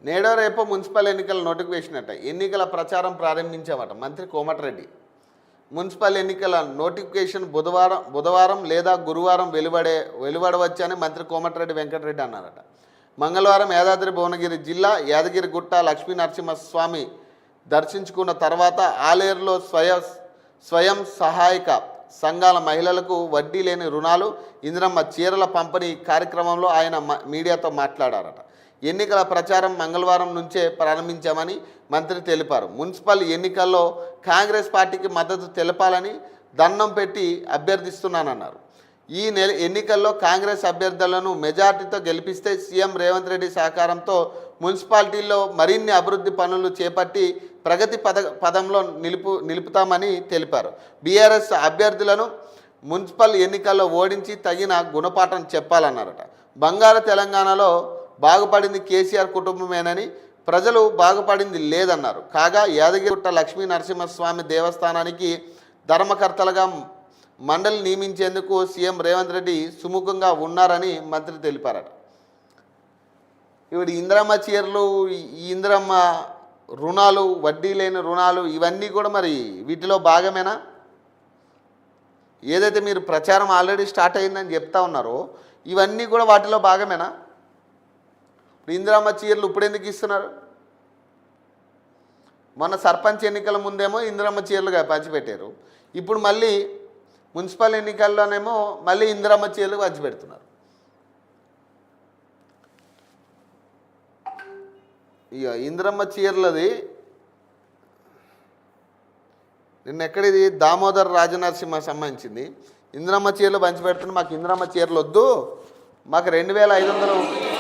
నేడో రేపో మున్సిపల్ ఎన్నికల నోటిఫికేషన్ అట. ఎన్నికల ప్రచారం ప్రారంభించామట మంత్రి కోమటిరెడ్డి. మున్సిపల్ ఎన్నికల నోటిఫికేషన్ బుధవారం లేదా గురువారం వెలువడవచ్చని మంత్రి కోమటిరెడ్డి వెంకటరెడ్డి అన్నారట. మంగళవారం యాదాద్రి భువనగిరి జిల్లా యాదగిరిగుట్ట లక్ష్మీ నరసింహస్వామి దర్శించుకున్న తర్వాత ఆలేరులో స్వయం సహాయక సంఘాల మహిళలకు వడ్డీ లేని రుణాలు, ఇందిరమ్మ చీరల పంపిణీ కార్యక్రమంలో ఆయన మీడియాతో మాట్లాడారట. ఎన్నికల ప్రచారం మంగళవారం నుంచే ప్రారంభించామని మంత్రి తెలిపారు. మున్సిపల్ ఎన్నికల్లో కాంగ్రెస్ పార్టీకి మద్దతు తెలపాలని దండం పెట్టి అభ్యర్థిస్తున్నానన్నారు. ఈ ఎన్నికల్లో కాంగ్రెస్ అభ్యర్థులను మెజార్టీతో గెలిపిస్తే సీఎం రేవంత్ రెడ్డి సహకారంతో మున్సిపాలిటీల్లో మరిన్ని అభివృద్ధి పనులు చేపట్టి ప్రగతి పదంలో నిలుపుతామని తెలిపారు. బీఆర్ఎస్ అభ్యర్థులను మున్సిపల్ ఎన్నికల్లో ఓడించి తగిన గుణపాఠం చెప్పాలన్నారట. బంగారు తెలంగాణలో బాగుపడింది కేసీఆర్ కుటుంబమేనని, ప్రజలు బాగుపడింది లేదన్నారు. కాగా యాదగిరిగుట్ట లక్ష్మీ నరసింహస్వామి దేవస్థానానికి ధర్మకర్తలుగా మండలి నియమించేందుకు సీఎం రేవంత్ రెడ్డి సుముఖంగా ఉన్నారని మంత్రి తెలిపారట. ఇప్పుడు ఇందిరమ్మ చీరలు, ఇందిరమ్మ రుణాలు, వడ్డీ లేని రుణాలు, ఇవన్నీ కూడా మరి వీటిలో భాగమేనా? ఏదైతే మీరు ప్రచారం ఆల్రెడీ స్టార్ట్ అయిందని చెప్తా ఉన్నారో ఇవన్నీ కూడా వాటిలో భాగమేనా? ఇందిరమ్మ చీరలు ఇప్పుడు ఎందుకు ఇస్తున్నారు? మొన్న సర్పంచ్ ఎన్నికల ముందేమో ఇందిరమ్మ చీరలుగా పంచిపెట్టారు. ఇప్పుడు మళ్ళీ మున్సిపల్ ఎన్నికల్లోనేమో మళ్ళీ ఇందిరమ్మ చీరలు పంచిపెడుతున్నారు. ఇక ఇందిరమ్మ చీరలది నిన్న ఎక్కడిది దామోదర్ రాజనరసింహ సంబంధించింది. ఇందిరమ్మ చీరలు పంచిపెడుతున్నా, మాకు ఇందిరమ్మ చీరలు వద్దు, మాకు 2500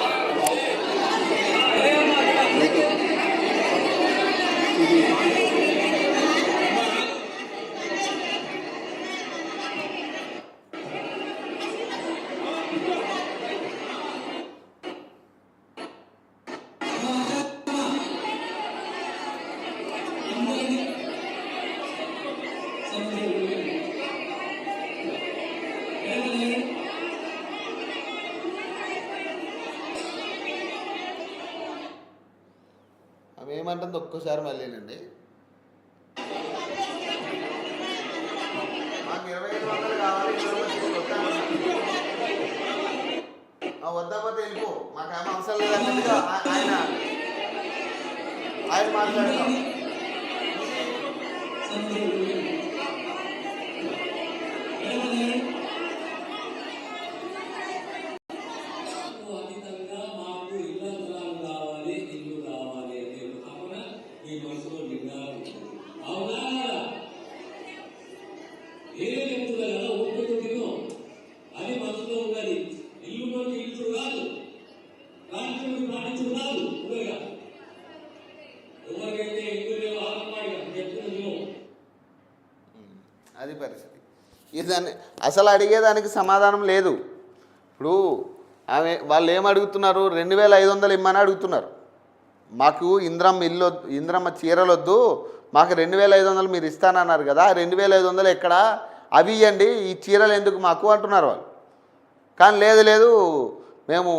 అవి ఏమంటుంది ఒక్కసారి మళ్ళీనండి. మాకు 2500 కావాలి, వద్దపోతే వెళ్ళిపో, మాకేమో అవసరం లేదన్నట్టుగా ఆయన మాట్లాడతాం. అది పరిస్థితి. దాన్ని అసలు అడిగేదానికి సమాధానం లేదు. ఇప్పుడు వాళ్ళు ఏమడుగుతున్నారు? 2500 ఇమ్మని అడుగుతున్నారు. మాకు ఇందిరమ్మ చీరలొద్దు, మాకు 2500 మీరు ఇస్తానన్నారు కదా, 2500 ఎక్కడ, అవి ఇవ్వండి, ఈ చీరలు ఎందుకు మాకు అంటున్నారు వాళ్ళు. కానీ లేదు మేము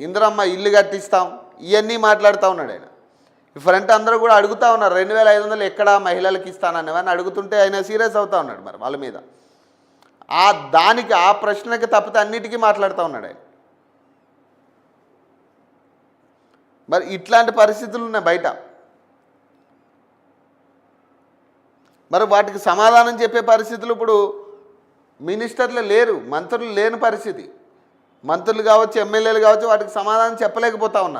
ఇందిరమ్మ ఇల్లు కట్టిస్తాం, ఇవన్నీ మాట్లాడుతూ ఉన్నాడు ఆయన. ఫ్రంట్ అందరూ కూడా అడుగుతూ ఉన్నారు 2500 ఎక్కడ మహిళలకు ఇస్తానని అడుగుతుంటే ఆయన సీరియస్ అవుతూ ఉన్నాడు మరి వాళ్ళ మీద. ఆ ప్రశ్నకి తప్పితే అన్నిటికీ మాట్లాడుతూ ఉన్నాడు ఆయన. మరి ఇట్లాంటి పరిస్థితులు ఉన్నాయి బయట. మరి వాటికి సమాధానం చెప్పే పరిస్థితులు ఇప్పుడు మినిస్టర్లు లేరు, మంత్రులు లేని పరిస్థితి. మంత్రులు కావచ్చు, ఎమ్మెల్యేలు కావచ్చు, వాటికి సమాధానం చెప్పలేకపోతూ ఉన్నారు.